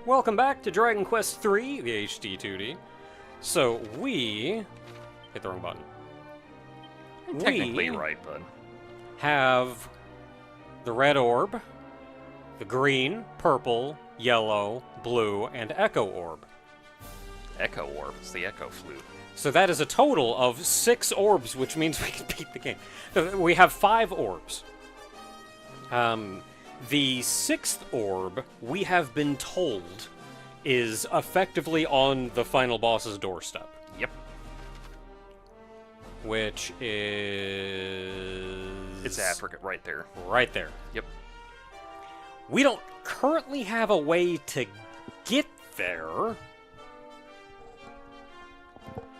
Welcome back to Dragon Quest III, the HD-2D. So we... hit the wrong button. Technically right, bud. Have the red orb, the green, purple, yellow, blue, and echo orb. Echo orb. It's the echo flute. So that is a total of 6 orbs, which means we can beat the game. So we have 5 orbs. The 6th orb, we have been told, is effectively on the final boss's doorstep. Yep. Which is... It's Africa, right there. Right there. Yep. We don't currently have a way to get there.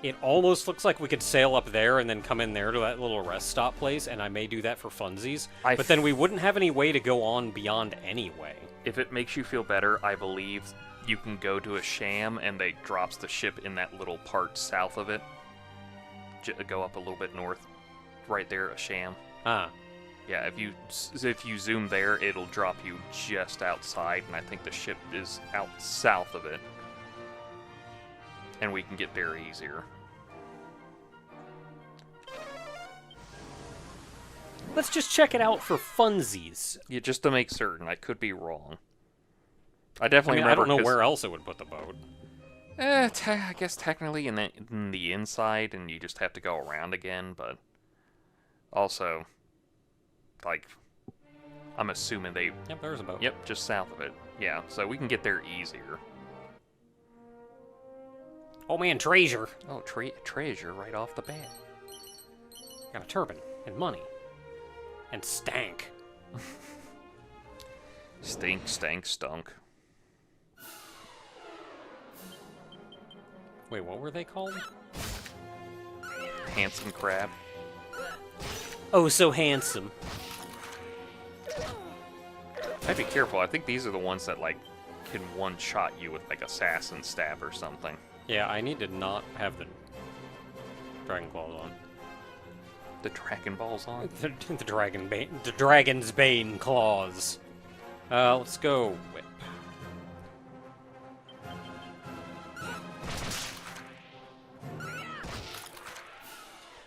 It almost looks like we could sail up there and then come in there to that little rest stop place, and I may do that for funsies. But then we wouldn't have any way to go on beyond anyway. If it makes you feel better, I believe you can go to a sham and they drops the ship in that little part south of it. Go up a little bit north. Right there, a sham. Ah. Yeah, if you zoom there, it'll drop you just outside, and I think the ship is out south of it. And we can get there easier. Let's just check it out for funsies. Yeah, just to make certain. I could be wrong. I definitely I remember. don't know where else it would put the boat. I guess technically in the inside, and you just have to go around again, but also, like, I'm assuming they... Yep, there's a boat. Yep, just south of it. Yeah, so we can get there easier. Oh man, treasure. Oh, treasure right off the bat. Got a turban and money. And stank. Stink, stank, stunk. Wait, what were they called? Handsome crab. Oh, so handsome. I'd be careful. I think these are the ones that, like, can one-shot you with, like, assassin stab or something. Yeah, I need to not have the Dragon Claws on. The Dragon Balls on? the Dragon's Bane claws. Let's go whip.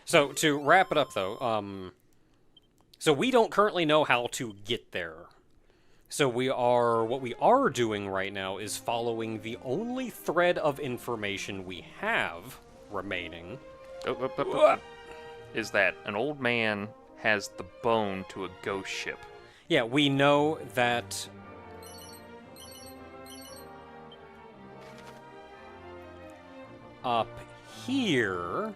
So, to wrap it up, though, so we don't currently know how to get there. So what we are doing right now is following the only thread of information we have remaining. Is that an old man has the bone to a ghost ship. Yeah, we know that... up here,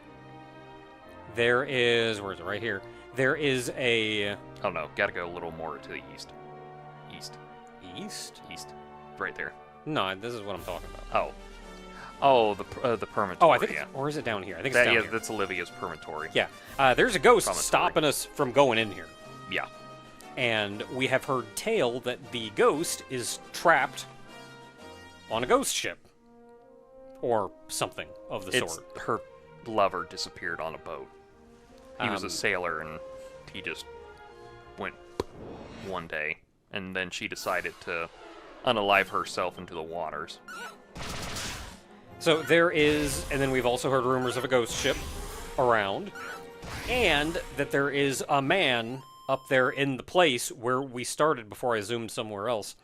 there is... where is it? Right here. There is a... Oh no, gotta go a little more to the east. East. East? East. Right there. No, this is what I'm talking about. Oh, the permatory. Oh, I think... yeah. Or is it down here? I think it's down here. That's Olivia's permatory. Yeah. There's a ghost Promontory. stopping us from going in here. Yeah. And we have heard tale that the ghost is trapped on a ghost ship. Or something of the sort. Her lover disappeared on a boat. He was a sailor, and he just went one day. And then she decided to unalive herself into the waters. So there is, and then we've also heard rumors of a ghost ship around, and that there is a man up there in the place where we started before I zoomed somewhere else,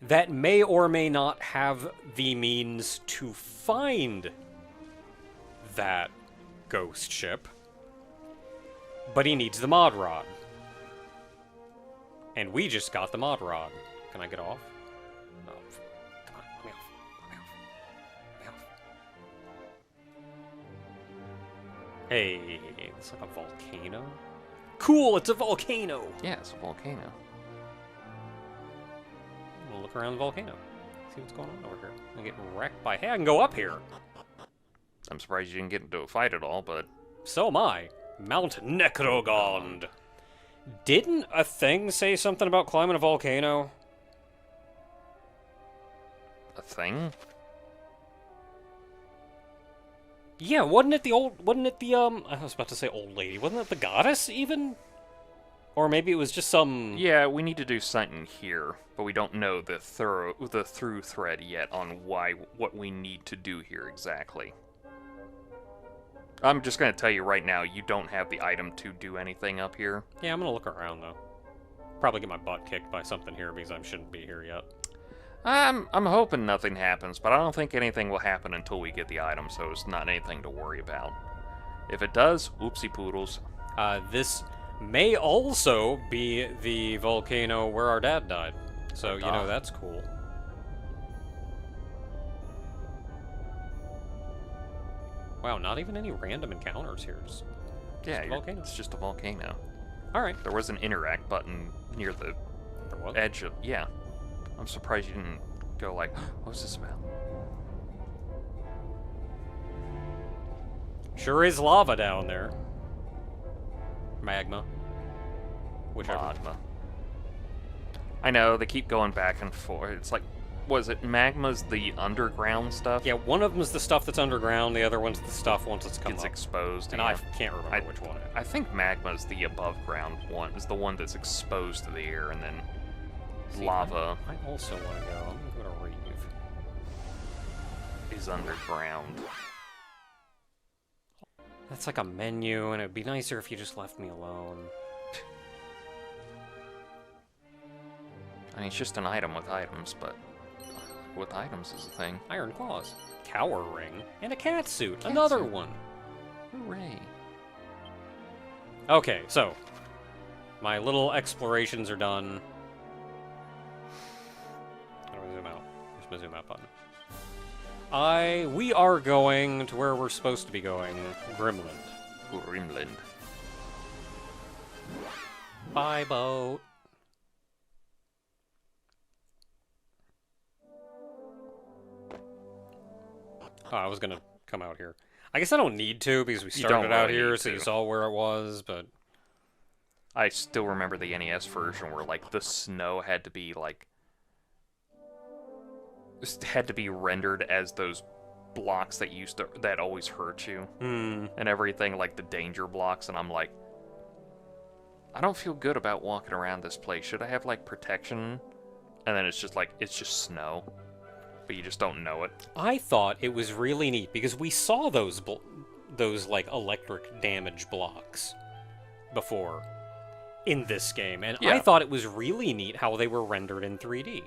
that may or may not have the means to find that ghost ship, but he needs the mod rod. And we just got the mod rod. Can I get off? Oh, come on, let me off. Let me off. Let me off. Hey, it's like a volcano. Cool, it's a volcano! Yeah, it's a volcano. We'll look around the volcano. See what's going on over here. I'm getting wrecked by... Hey, I can go up here! I'm surprised you didn't get into a fight at all, but... So am I. Mount Necrogond. Didn't a thing say something about climbing a volcano? A thing? Yeah, wasn't it the I was about to say old lady. Wasn't it the goddess, even? Or maybe it was just some... Yeah, we need to do something here, but we don't know the through thread yet on what we need to do here exactly. I'm just gonna tell you right now, you don't have the item to do anything up here. Yeah, I'm gonna look around, though. Probably get my butt kicked by something here because I shouldn't be here yet. I'm hoping nothing happens, but I don't think anything will happen until we get the item, so it's not anything to worry about. If it does, oopsie poodles. This may also be the volcano where our dad died. So, you know, that's cool. Wow, not even any random encounters here. Just a volcano. It's just a volcano. Alright. There was an interact button near the edge of... Yeah. I'm surprised you didn't go like, what's this about? Sure is lava down there. Magma. Whichever. Magma. I know, they keep going back and forth. It's like, was it magma's the underground stuff? Yeah, one of them is the stuff that's underground, the other one's the stuff once it's come Gets up. exposed. And I can't remember which one. I think magma's the above ground one, is the one that's exposed to the air, and then lava I also want to go. I'm going to go to Reeve. is underground. That's like a menu, and it'd be nicer if you just left me alone. I mean, it's just an item with items, but with items is the thing. Iron claws, cower ring, and a cat suit. Another one. Hooray. Okay, so my little explorations are done. How do I zoom out? Where's my zoom out button? We are going to where we're supposed to be going, Grimland. Grimland. Bye, boat. Oh, I was gonna come out here. I guess I don't need to because we started out here, so you saw where it was, but... I still remember the NES version where, like, the snow had to be, like... had to be rendered as those blocks that always hurt you. And everything, like the danger blocks, and I'm like... I don't feel good about walking around this place. Should I have, like, protection? And then it's just, like, it's just snow. But you just don't know it. I thought it was really neat because we saw those like electric damage blocks before in this game, and I thought it was really neat how they were rendered in 3D,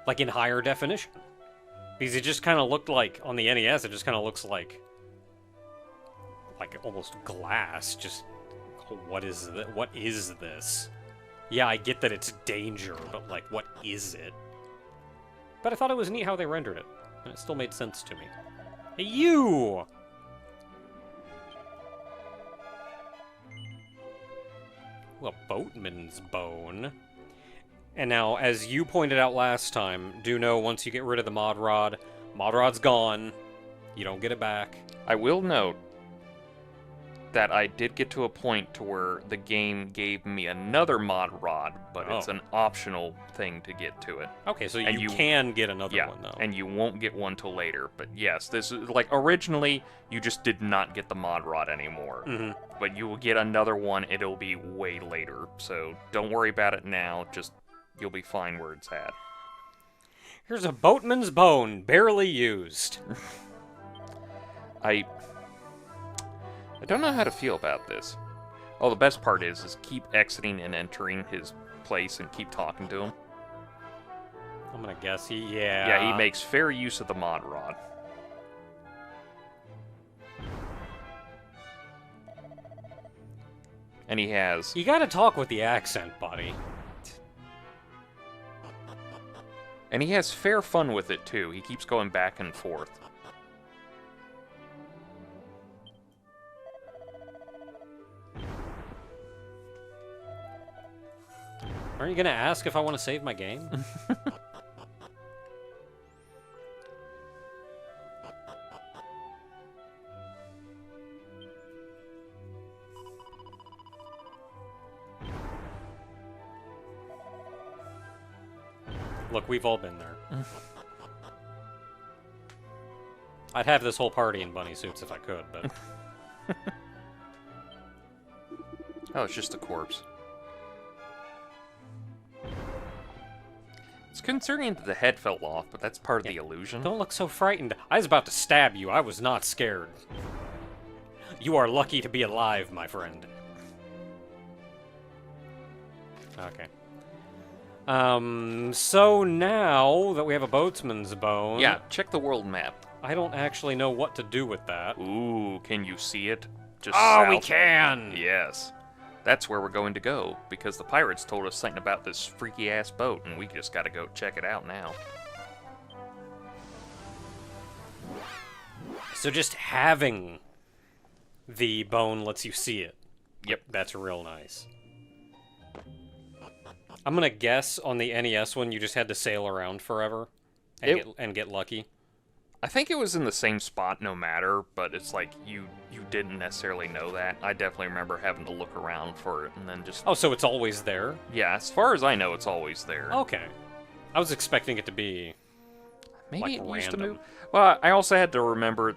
like in higher definition, because it just kind of looked like on the NES. It just kind of looks like almost glass. Just what is this? Yeah, I get that it's danger, but like, what is it? But I thought it was neat how they rendered it, and it still made sense to me. Hey, you! Ooh, a boatman's bone. And now, as you pointed out last time, do know once you get rid of the mod rod's gone. You don't get it back. I will note that I did get to a point to where the game gave me another mod rod, but it's an optional thing to get to it. Okay, so you can get another one, though. And you won't get one till later. But yes, this is, like, originally, you just did not get the mod rod anymore. But you will get another one, it'll be way later. So don't worry about it now, just, you'll be fine where it's at. Here's a boatman's bone, barely used. I don't know how to feel about this. Oh, the best part is keep exiting and entering his place and keep talking to him. I'm gonna guess Yeah, he makes fair use of the mod rod. And he has... You gotta talk with the accent, buddy. And he has fair fun with it, too. He keeps going back and forth. Aren't you gonna ask if I want to save my game? Look, we've all been there. I'd have this whole party in bunny suits if I could, but... Oh, it's just a corpse. It's concerning that the head fell off, but that's part of the illusion. Don't look so frightened. I was about to stab you. I was not scared. You are lucky to be alive, my friend. Okay. So now that we have a boatsman's bone... Yeah, check the world map. I don't actually know what to do with that. Ooh, can you see it? Just Oh, south. we can! Yes. That's where we're going to go, because the pirates told us something about this freaky-ass boat, and we just gotta go check it out now. So just having the bone lets you see it. Yep. That's real nice. I'm gonna guess on the NES one you just had to sail around forever and get lucky. I think it was in the same spot no matter, but it's like you didn't necessarily know that. I definitely remember having to look around for it and then just... Oh, so it's always there? Yeah, as far as I know, it's always there. Okay. I was expecting it to be Maybe like, it used to random. move. Well, I also had to remember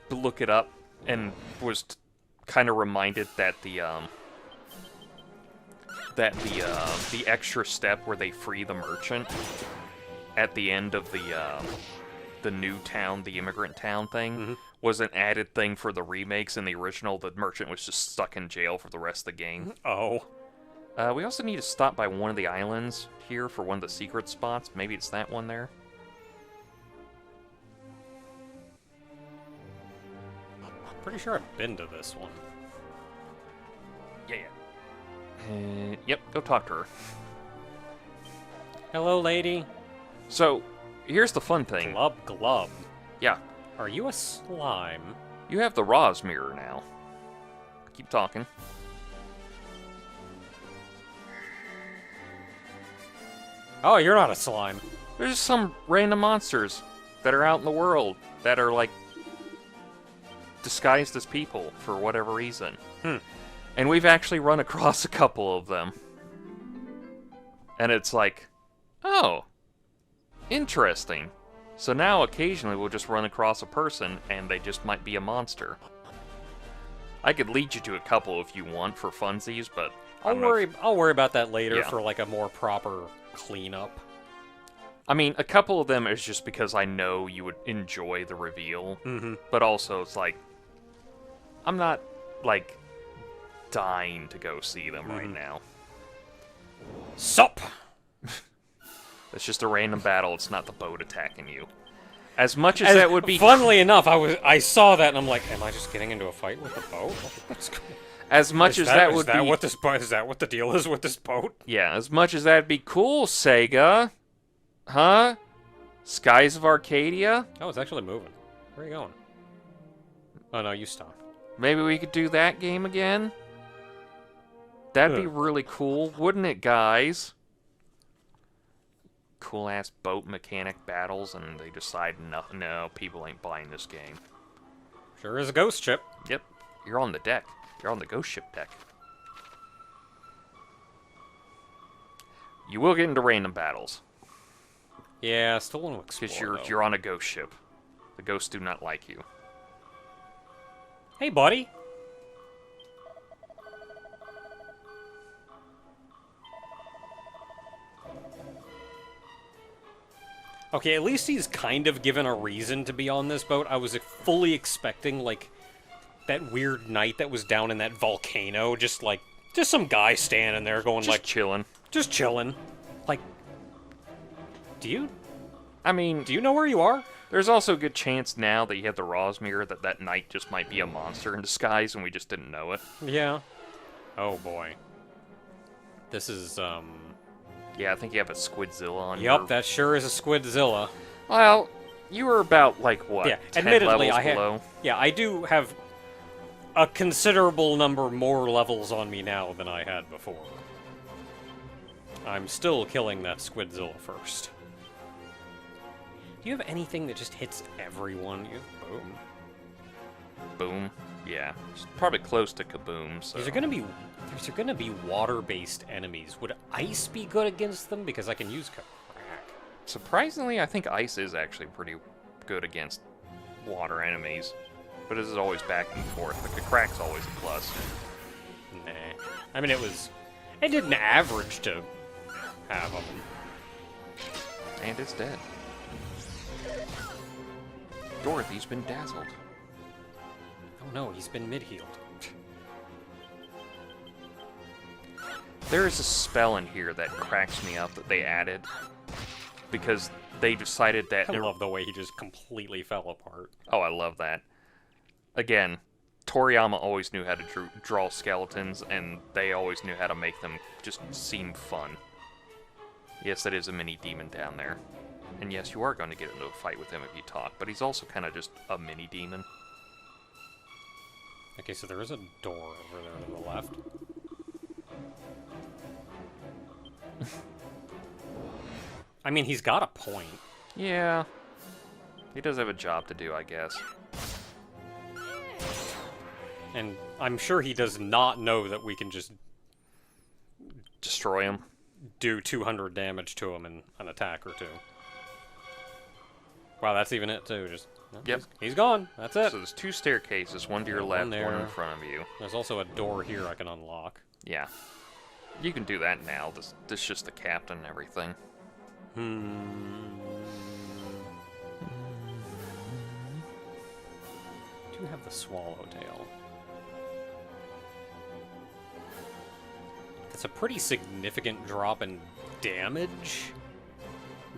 to look it up and was kind of reminded that the extra step where they free the merchant at the end of the new town, the immigrant town thing, was an added thing for the remakes. In the original, the merchant was just stuck in jail for the rest of the game. Oh. We also need to stop by one of the islands here for one of the secret spots. Maybe it's that one there. Pretty sure I've been to this one. Yeah. Yep, go talk to her. Hello, lady. So, here's the fun thing. Glub glub. Yeah, Are you a slime? you have the Roz mirror now. Keep talking. Oh, you're not a slime. There's some random monsters that are out in the world that are, like, disguised as people for whatever reason. And we've actually run across a couple of them. And it's like, oh, interesting. So now occasionally we'll just run across a person and they just might be a monster. I could lead you to a couple if you want for funsies, but I'll worry about that later Yeah. for like a more proper cleanup. I mean, a couple of them is just because I know you would enjoy the reveal. But also it's like, I'm not, like, dying to go see them right now. Sup! It's just a random battle. It's not the boat attacking you. As much as that would be... Funnily enough, I saw that and I'm like, am I just getting into a fight with the boat? What's going on? As much as that would be... Is that what the deal is with this boat? Yeah, as much as that'd be cool, Sega. Huh? Skies of Arcadia? Oh, it's actually moving. Where are you going? Oh no, you stopped. Maybe we could do that game again? That'd be really cool, wouldn't it, guys? Cool-ass boat mechanic battles, and they decide, no, people ain't buying this game. Sure is a ghost ship. Yep, you're on the deck. You're on the ghost ship deck. You will get into random battles, Yeah, still want to explore. because though. you're on a ghost ship. The ghosts do not like you. Hey, buddy. Okay, at least he's kind of given a reason to be on this boat. I was fully expecting, like, that weird knight that was down in that volcano, just some guy standing there going, Just like, chilling. just chilling. Like, do you I mean, know where you are? there's also a good chance now that you have the Roz mirror that knight just might be a monster in disguise and we just didn't know it. Yeah. Oh, boy. This is, Yeah, I think you have a Squidzilla on Yep, that sure is a Squidzilla. Well, you were about, like, what, Yeah, 10 admittedly, levels below? I do have a considerable number more levels on me now than I had before. I'm still killing that Squidzilla first. Do you have anything that just hits everyone? You have boom. Boom. Yeah. It's probably close to Kaboom, so... These are gonna be water-based enemies. Would ice be good against them? Because I can use crack. Surprisingly, I think ice is actually pretty good against water enemies. But it is always back and forth. Like, the crack's always a plus. Nah. I mean, it didn't average to have them. And it's dead. Dorothy's been dazzled. Oh no, he's been mid-healed. There is a spell in here that cracks me up that they added. Because they decided that... I love the way he just completely fell apart. Oh, I love that. Again, Toriyama always knew how to draw skeletons, and they always knew how to make them just seem fun. Yes, that is a mini demon down there. And yes, you are going to get into a fight with him if you talk, but he's also kind of just a mini demon. Okay, so there is a door over there to the left. I mean, he's got a point. Yeah. He does have a job to do, I guess. And I'm sure he does not know that we can just destroy him. Do 200 damage to him in an attack or two. Wow, that's even it too. Just no, yep, he's gone. That's it. So there's 2 staircases, one to your left, one in front of you. There's also a door here I can unlock. Yeah, you can do that now. This is just the captain and everything. Do have the swallowtail. It's a pretty significant drop in damage,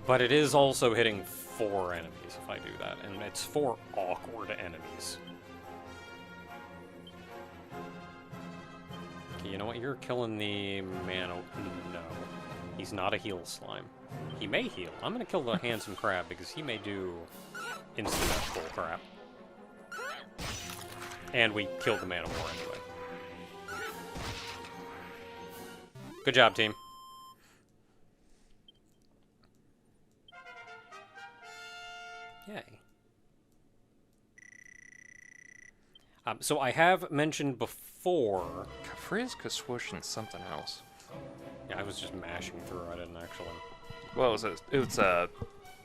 but it is also hitting 4 enemies if I do that, and it's 4 awkward enemies. Okay, you know what? You're killing the man. No, he's not a heal slime. He may heal. I'm gonna kill the handsome crab because he may do instant bull crap. And we killed the man of war anyway. Good job, team. Yay. So I have mentioned before... Kafriz, Kaswoosh, and something else. Yeah, I was just mashing through. I didn't actually... Well, it was a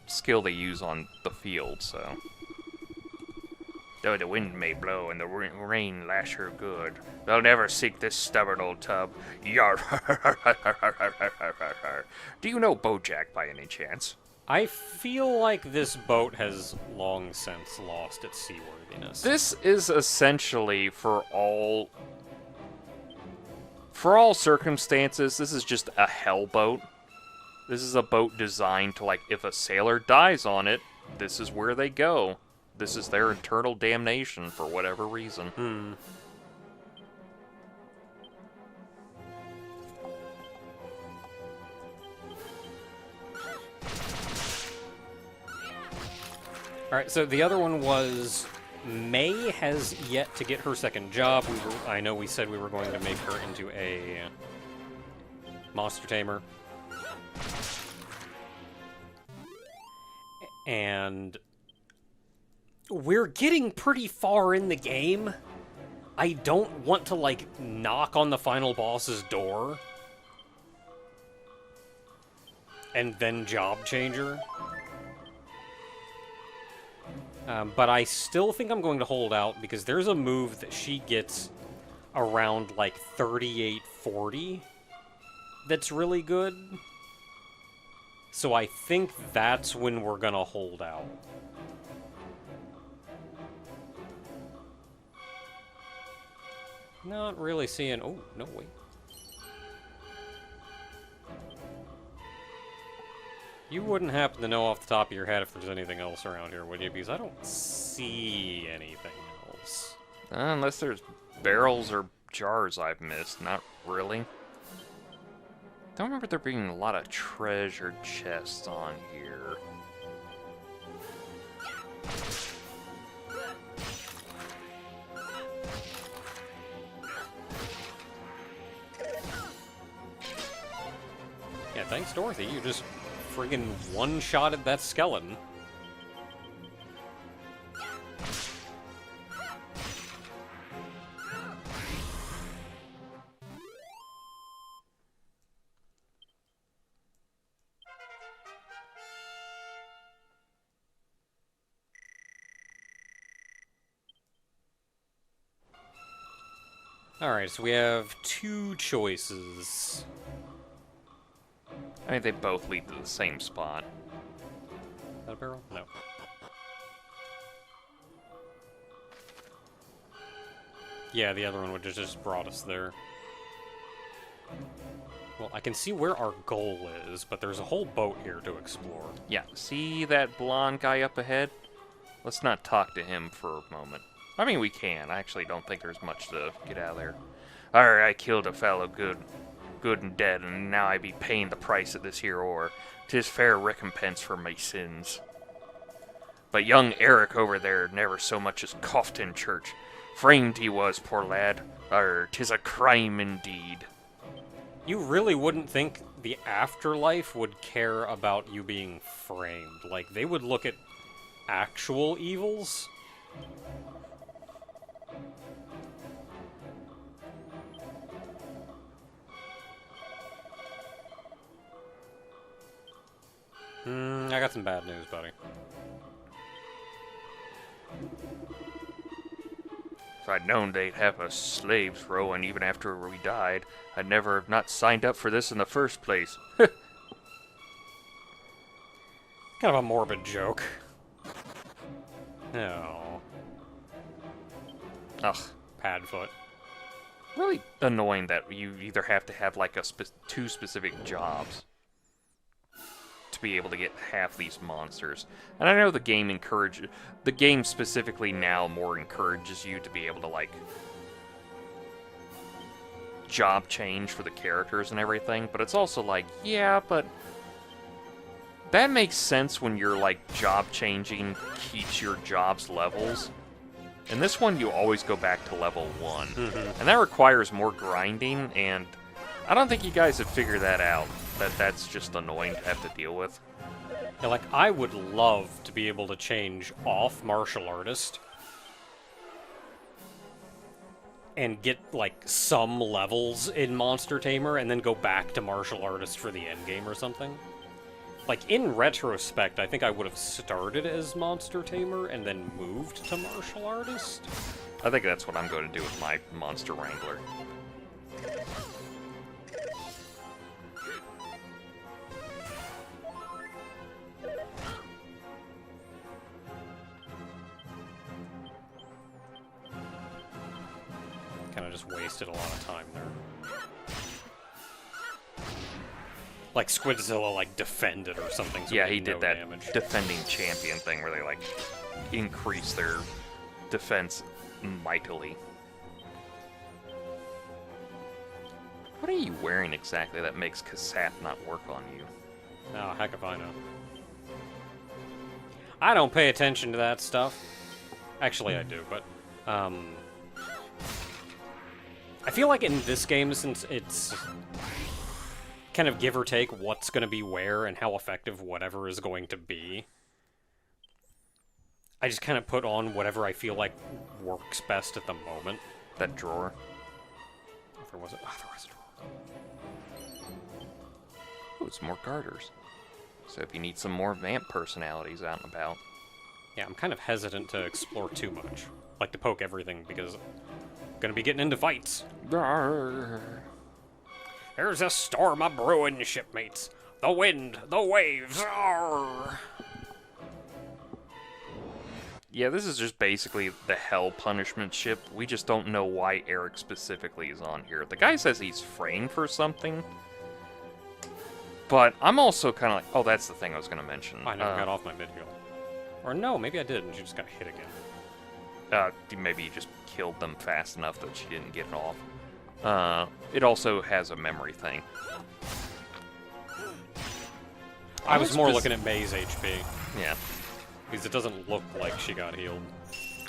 skill they use on the field, so... Though the wind may blow and the rain lash her good, they'll never seek this stubborn old tub. Yar. Do you know Bojack by any chance? I feel like this boat has long since lost its seaworthiness. This is essentially for all circumstances, this is just a hell boat. This is a boat designed to, like, if a sailor dies on it, this is where they go. This is their eternal damnation for whatever reason. Alright, so the other one was... May has yet to get her second job. I know we said we were going to make her into a monster tamer. And... we're getting pretty far in the game. I don't want to, like, knock on the final boss's door. And then job changer. But I still think I'm going to hold out, because there's a move that she gets around, like, 38-40 that's really good. So I think that's when we're gonna hold out. Not really seeing... Oh, no, wait. You wouldn't happen to know off the top of your head if there's anything else around here, would you? Because I don't see anything else. Unless there's barrels or jars I've missed. Not really. Don't remember there being a lot of treasure chests on here. Yeah, thanks, Dorothy. You just friggin' one-shotted that skeleton. Alright, so we have 2 choices. I think they both lead to the same spot. that a barrel? No. Yeah, the other one would have just brought us there. Well, I can see where our goal is, but there's a whole boat here to explore. Yeah, see that blonde guy up ahead? Let's not talk to him for a moment. I mean, we can. I actually don't think there's much to get out of there. Alright, I killed a fellow good and dead, and now I be paying the price of this here ore. 'Tis fair recompense for my sins. But young Eric over there never so much as coughed in church. Framed he was, poor lad. 'Tis a crime indeed. You really wouldn't think the afterlife would care about you being framed. Like, they would look at actual evils. I got some bad news, buddy. If I'd known they'd have us slaves rowing even after we died, I'd never have not signed up for this in the first place. Kind of a morbid joke. No. Ugh. Padfoot. Really annoying that you either have to have like two specific jobs to be able to get half these monsters. And I know the game specifically now more encourages you to be able to like job change for the characters and everything, but it's also like, yeah, but that makes sense when you're like job changing keeps your job's levels. In this one, you always go back to level 1. And that requires more grinding, and I don't think you guys have figured that out. That's just annoying to have to deal with. Yeah, like, I would love to be able to change off martial artist and get, like, some levels in Monster Tamer and then go back to martial artist for the endgame or something. Like, in retrospect, I think I would have started as Monster Tamer and then moved to Martial Artist. I think that's what I'm going to do with my Monster Wrangler. Kind of just wasted a lot of time there. Like Squidzilla, like, defended or something. So yeah, he did no that damage. defending champion thing where they, like, increase their defense mightily. What are you wearing exactly that makes Kassath not work on you? Oh, heck if I know. I don't pay attention to that stuff. Actually, I do, but, I feel like in this game, since it's kind of give or take what's going to be where and how effective whatever is going to be, I just kind of put on whatever I feel like works best at the moment. That drawer. If there was a drawer. Oh, it's more garters. So if you need some more vamp personalities out and about. Yeah, I'm kind of hesitant to explore too much. Like to poke everything because I'm going to be getting into fights. Arr. There's a storm a brewing, shipmates. The wind, the waves, arr. Yeah, this is just basically the hell punishment ship. We just don't know why Eric specifically is on here. The guy says he's framed for something. But I'm also kind of like, oh, that's the thing I was going to mention. I never got off my mid-heal. Or no, maybe I did, and she just got hit again. Maybe you just killed them fast enough that she didn't get it off. It also has a memory thing. I was more looking at May's HP. Yeah. Because it doesn't look like she got healed.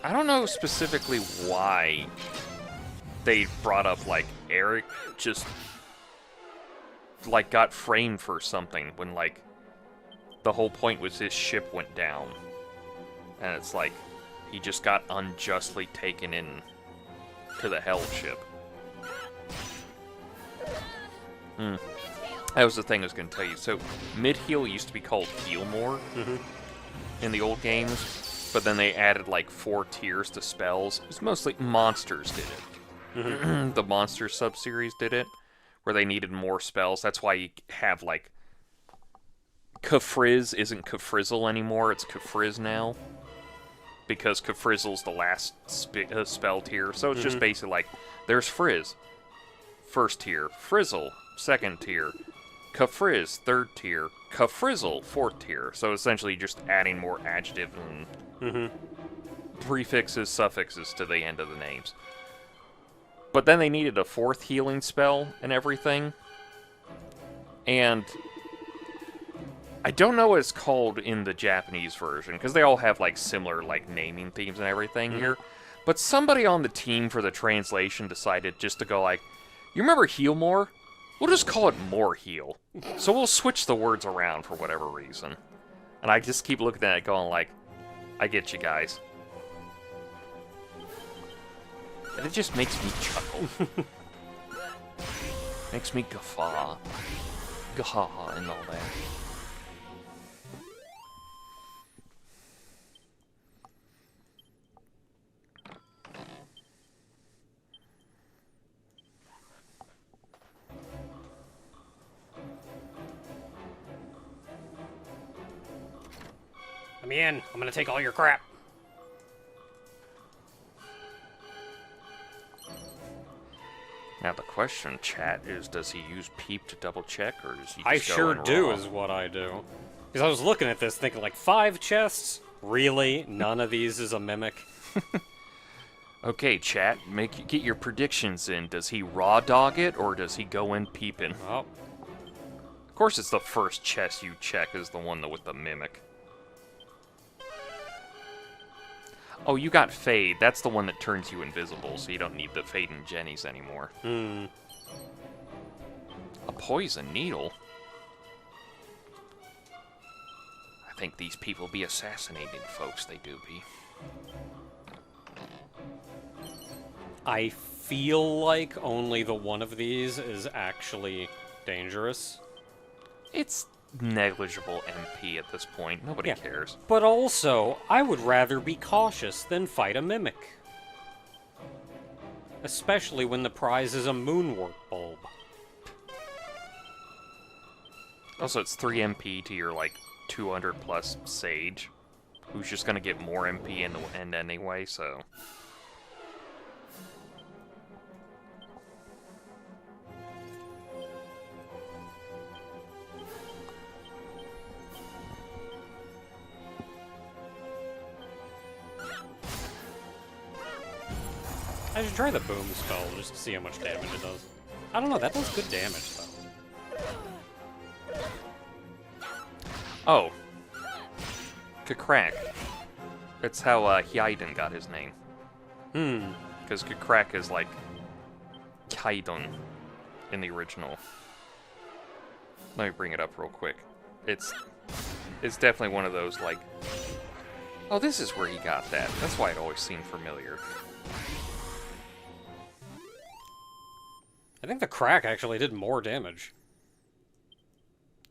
I don't know specifically why they brought up, like, Eric just, like, got framed for something when, like, the whole point was his ship went down. And it's like, he just got unjustly taken in to the hell ship. That was the thing I was going to tell you. So, mid-heal used to be called Heal More in the old games, but then they added like 4 tiers to spells. It was mostly monsters did it. The monster sub-series did it, where they needed more spells. That's why you have like Kafrizz isn't Kafrizzle anymore, it's Kafrizz now. Because Kafrizzle's the last spell tier, so it's just basically like, there's Frizz, first tier, Frizzle, second tier, Kafrizz, third tier, Kafrizzle, fourth tier. So essentially just adding more adjective and prefixes, suffixes to the end of the names. But then they needed a fourth healing spell and everything. And I don't know what it's called in the Japanese version, because they all have, like, similar, like, naming themes and everything here. But somebody on the team for the translation decided just to go like, you remember heal more? We'll just call it more heal. So we'll switch the words around for whatever reason. And I just keep looking at it going like, I get you guys. And it just makes me chuckle. Makes me guffaw. Gaha and all that. Let me in. I'm gonna take all your crap. Now the question, chat, is does he use peep to double check, or does he just I go sure in do raw? is what I do. Because I was looking at this thinking like 5 chests? Really? None of these is a mimic? Okay, chat, get your predictions in. Does he raw dog it, or does he go in peeping? Oh. Of course it's the first chest you check is the one with the mimic. Oh, you got Fade. That's the one that turns you invisible, so you don't need the Fade and Jennies anymore. A poison needle? I think these people be assassinating folks, they do be. I feel like only the one of these is actually dangerous. It's negligible MP at this point. Nobody cares. But also, I would rather be cautious than fight a mimic. Especially when the prize is a moonwork bulb. Also, it's 3 MP to your, like, 200 plus Sage, who's just gonna get more MP in the end anyway, so... I should try the boom spell just to see how much damage it does. I don't know, that does good damage, though. Oh. Kakrak. That's how Hyaiden got his name. Because Kakrak is like Hyaiden in the original. Let me bring it up real quick. It's definitely one of those like, oh, this is where he got that. That's why it always seemed familiar. I think the crack actually did more damage.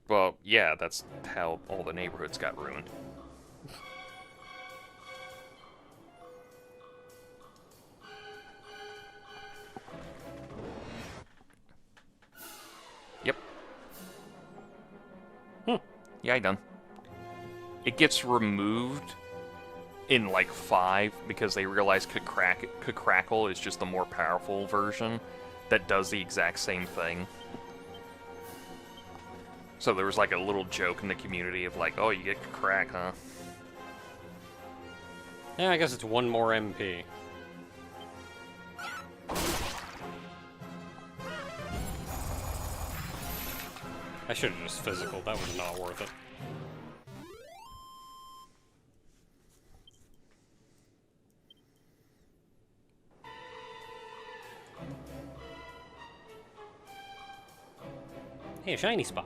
Well, yeah, that's how all the neighborhoods got ruined. Yep. Yeah, I done. It gets removed in like 5 because they realize Crackle is just the more powerful version that does the exact same thing. So there was like a little joke in the community of like, oh, you get crack, huh? Yeah, I guess it's 1 more MP. I should have just physical, that was not worth it. Hey, a shiny spot.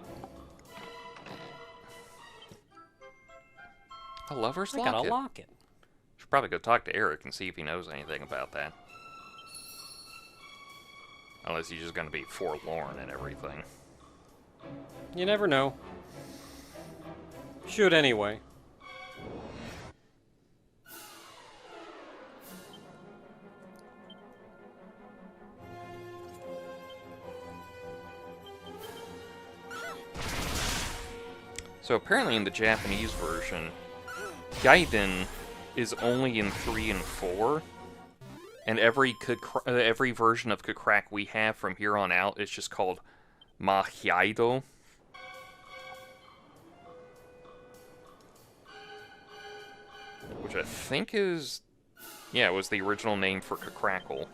A lover's I locket? got a locket. Should probably go talk to Eric and see if he knows anything about that. Unless he's just gonna be forlorn and everything. You never know. Should anyway. So apparently in the Japanese version, Gaiden is only in 3 and 4, and every version of Kukrak we have from here on out is just called Mahyaido. Which I think is... yeah, it was the original name for Kukrackle.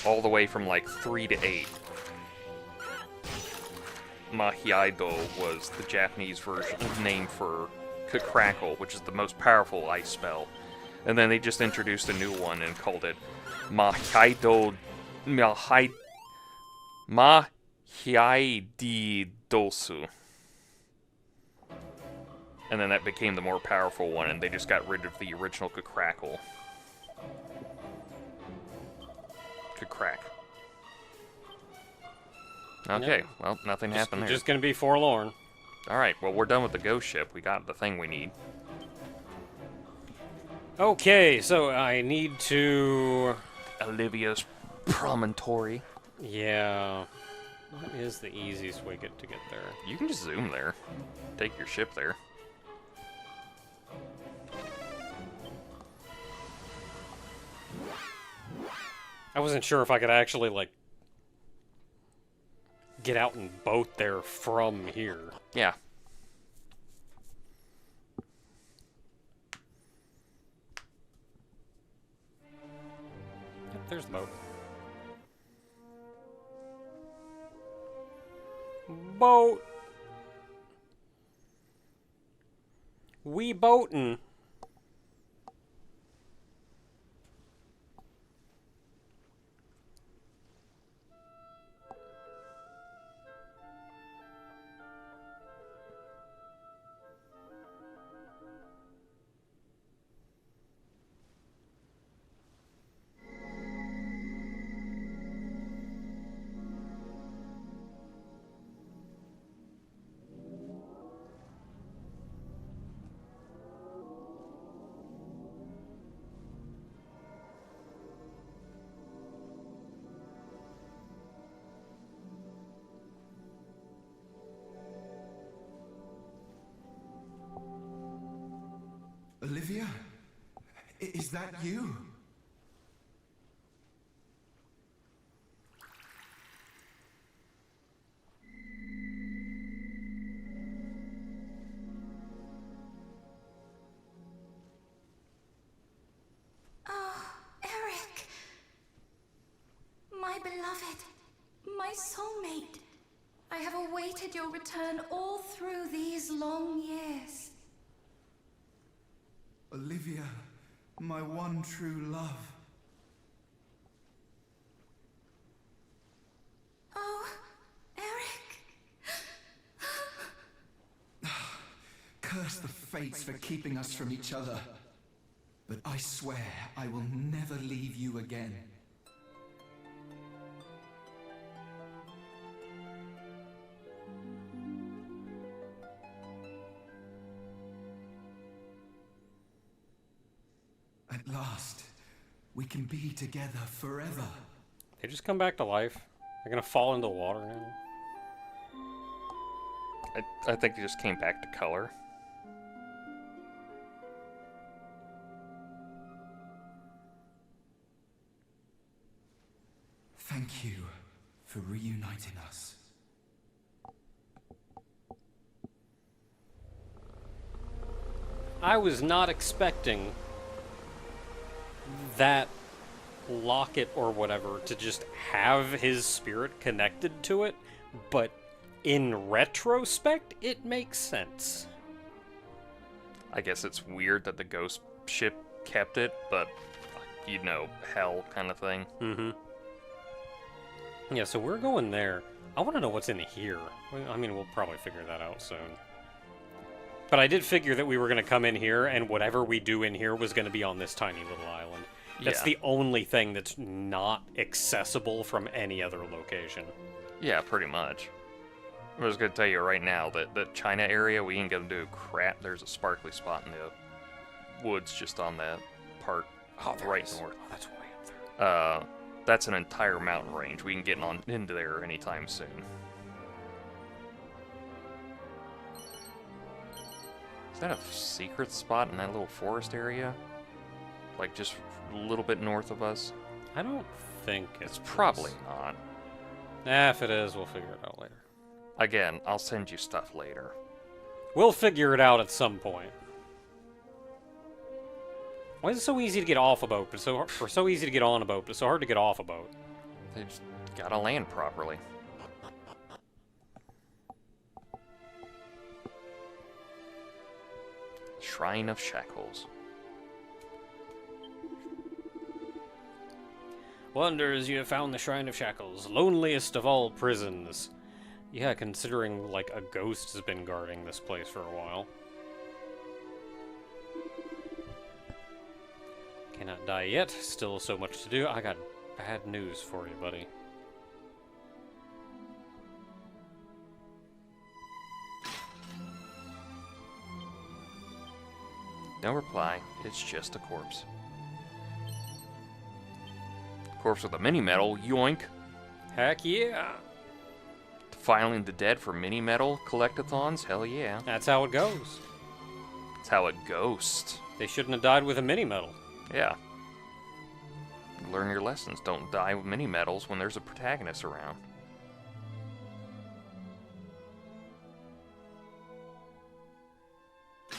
All the way from like 3 to 8. Mahyaido was the Japanese version name for Kukrackle, which is the most powerful ice spell. And then they just introduced a new one and called it Mahyaidi-dosu. And then that became the more powerful one, and they just got rid of the original Kukrackle. Kukrak. Okay, Yep. well, nothing happened there. Just gonna be forlorn. Alright, well, we're done with the ghost ship. We got the thing we need. Okay, so I need to... Olivia's promontory. Yeah. What is the easiest way to get there? You can just zoom there. Take your ship there. I wasn't sure if I could actually, like, get out and boat there from here. Yeah. Yep, there's the boat. Boat! We boatin'. Olivia? Is that you? Oh, Eric. My beloved. My soulmate. I have awaited your return all through these long years. Olivia, my one true love. Oh, Eric. Curse the fates for keeping us from each other. But I swear I will never leave you again. At last, we can be together forever. They just come back to life. They're gonna fall into the water now. I think they just came back to color. Thank you for reuniting us. I was not expecting that locket or whatever to just have his spirit connected to it, but in retrospect, it makes sense. I guess it's weird that the ghost ship kept it, but, you know, hell kind of thing. Mm-hmm. Yeah, so we're going there. I want to know what's in here. I mean, we'll probably figure that out soon. But I did figure that we were going to come in here, and whatever we do in here was going to be on this tiny little island. That's Yeah. the only thing that's not accessible from any other location. Yeah, pretty much. I was going to tell you right now that the China area, we ain't going to do crap. There's a sparkly spot in the woods just on that part right north. Oh, that's way up there. That's an entire mountain range. We can get into there anytime soon. Is that a secret spot in that little forest area? Like just a little bit north of us? I don't think It's probably not. Nah, if it is, we'll figure it out later. Again, I'll send you stuff later. We'll figure it out at some point. Why is it so easy to get off a boat, but so easy to get on a boat, but so hard to get off a boat? They just gotta land properly. Shrine of Shackles. Wonders you have found the Shrine of Shackles, loneliest of all prisons. Yeah, considering, like, a ghost has been guarding this place for a while. Cannot die yet, still so much to do. I got bad news for you, buddy. No reply, it's just a corpse. Corpse with a mini-medal, yoink! Heck yeah! Filing the dead for mini-medal collectathons, hell yeah. That's how it goes. That's how it goes. They shouldn't have died with a mini-medal. Yeah. Learn your lessons, don't die with mini-medals when there's a protagonist around. I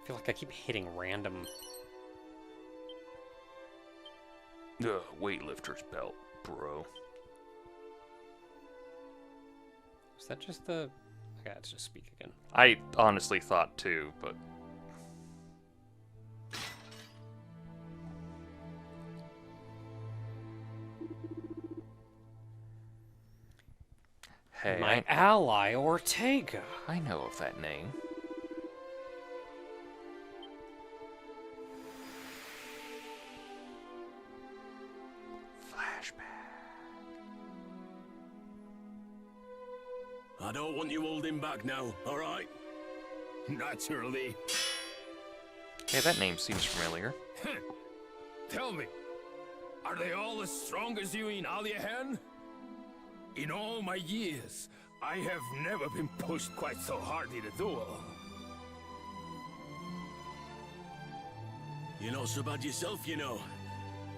feel like I keep hitting random... Ugh, weightlifter's belt, bro. Is that just the... I gotta just speak again. I honestly thought too, but... Hey, My ally, Ortega. I know of that name. I don't want you holding back now, alright? Naturally. Hey, that name seems familiar. Tell me, are they all as strong as you in Aliahan? In all my years, I have never been pushed quite so hard in a duel. You're not so bad yourself, you know.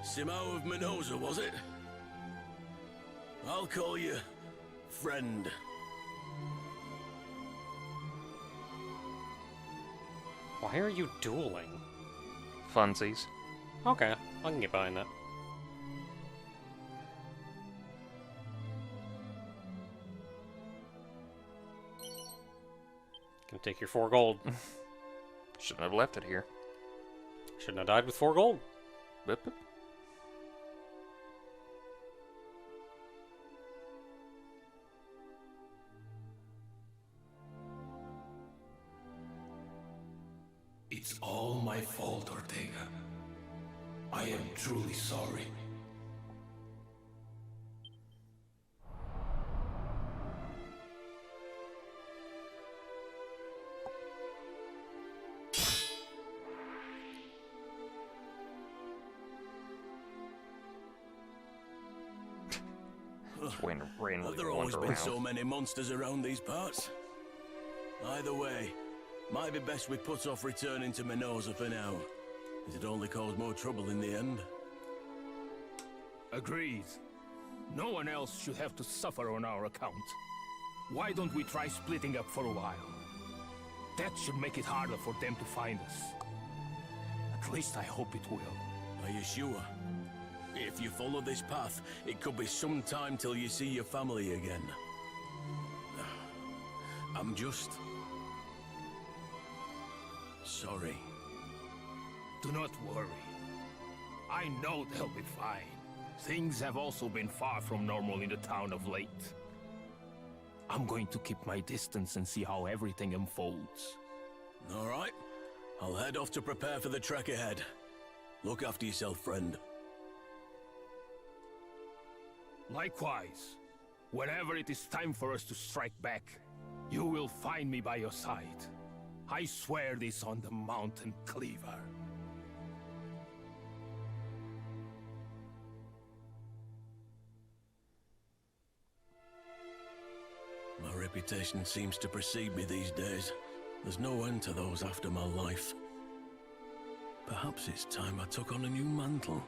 Simao of Minosa, was it? I'll call you friend. Why are you dueling? Funsies. Okay, I can get behind that. Can take your 4 gold. Shouldn't have left it here. Shouldn't have died with 4 gold. Boop, boop. It's all my fault, Ortega. I am truly sorry. When randomly Have there always wander been around. so many monsters around these parts? Either way, might be best we put off returning to Minosa for now. It'd only cause more trouble in the end. Agreed. No one else should have to suffer on our account. Why don't we try splitting up for a while? That should make it harder for them to find us. At least I hope it will. Are you sure? If you follow this path, it could be some time till you see your family again. I'm just... sorry. Do not worry. I know they'll be fine. Things have also been far from normal in the town of late. I'm going to keep my distance and see how everything unfolds. All right. I'll head off to prepare for the trek ahead. Look after yourself, friend. Likewise. Whenever it is time for us to strike back, you will find me by your side. I swear this on the Mountain Cleaver. My reputation seems to precede me these days. There's no end to those after my life. Perhaps it's time I took on a new mantle.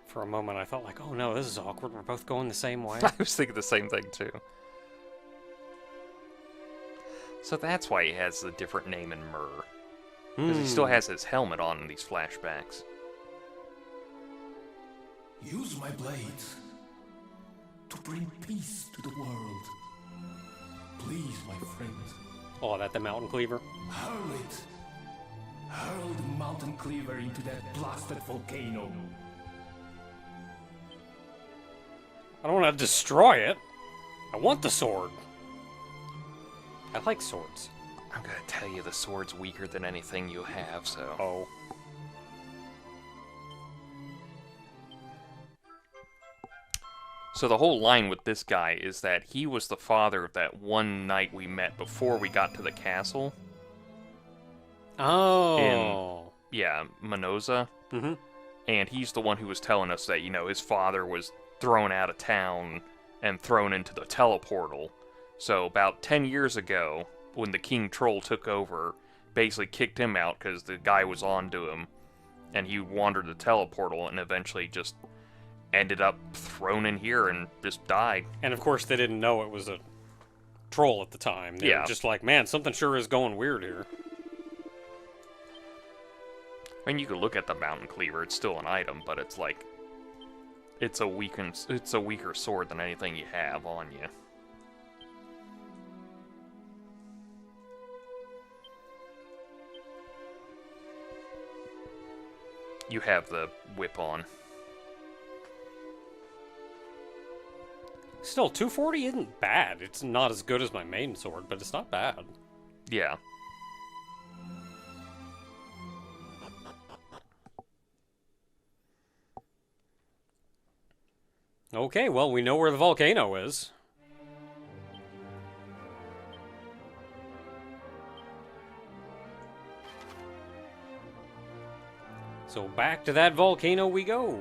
For a moment, I felt like, oh no, this is awkward. We're both going the same way. I was thinking the same thing, too. So that's why he has a different name in Myrrh. Because he still has his helmet on in these flashbacks. Use my blades to bring peace to the world. Please, my friend. Oh, that the Mountain Cleaver? Hurl it. Hurl the mountain cleaver into that blasted volcano. I don't want to destroy it. I want the sword. I like swords. I'm gonna tell you the sword's weaker than anything you have, so... Oh. So the whole line with this guy is that he was the father of that one knight we met before we got to the castle. Oh. Yeah, Minoza. Mm-hmm. And he's the one who was telling us that, you know, his father was thrown out of town and thrown into the teleportal. So about 10 years ago, when the King Troll took over, basically kicked him out because the guy was on to him, and he wandered the teleportal and eventually just ended up thrown in here and just died. And of course, they didn't know it was a troll at the time. They were just like, man, something sure is going weird here. I mean, you could look at the Mountain Cleaver; it's still an item, but it's like it's a weaker sword than anything you have on you. You have the whip on. Still, 240 isn't bad. It's not as good as my main sword, but it's not bad. Yeah. Okay, well, we know where the volcano is. So back to that volcano we go.